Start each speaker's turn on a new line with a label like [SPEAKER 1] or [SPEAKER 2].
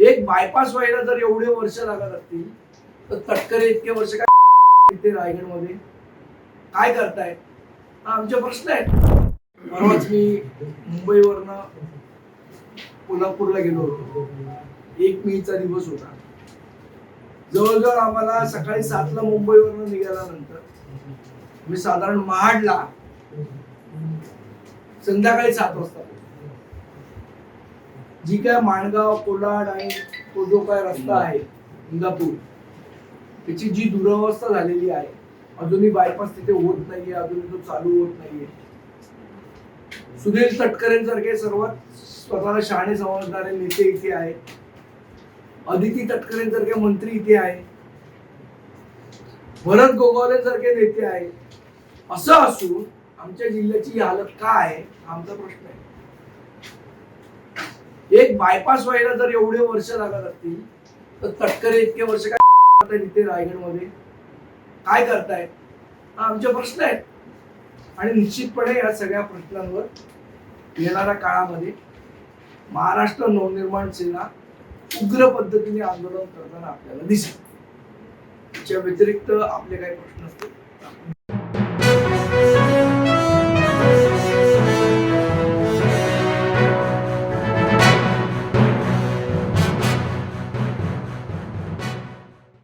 [SPEAKER 1] एक बायपास व्हायला जर एवढे वर्ष लागत असतील तर तटकरे इतके वर्ष काय इथे रायगडमध्ये काय करतायत हा आमचे प्रश्न आहेत. परवाच मी मुंबईवरनं कोल्हापूरला गेलो होतो. 1 मेचा दिवस होता. जवळजवळ आम्हाला सकाळी 7ला मुंबईवरनं निघाल्यानंतर मी साधारण महाडला संध्याकाळी 7 वाजता. जी काय माणगाव कोलाड आणि तो जो काय रस्ता आहे इंदापूर त्याची जी दुरवस्था झालेली आहे, अजूनही बायपास तिथे होत नाहीये, अजूनही तो चालू होत नाहीये. सुनील तटकरेंसारखे सर्वात स्वतःला शहाणे समजणारे नेते इथे आहे. अदिती तटकरेंसारखे मंत्री इथे आहे. भरत गोगावलेंसारखे नेते आहे. असं असून आमच्या जिल्ह्याची ही हालत का आहे आमचा प्रश्न आहे. एक बायपास व्हायला जर एवढे वर्ष लागत असतील तर तटकरे इतके वर्ष काय इथे रायगडमध्ये काय करतायत हा आमचे प्रश्न आहेत. आणि निश्चितपणे या सगळ्या प्रश्नांवर येणाऱ्या काळामध्ये महाराष्ट्र नवनिर्माण सेना उग्र पद्धतीने आंदोलन करताना आपल्याला दिसेल. त्याच्या व्यतिरिक्त आपले काही प्रश्न असतील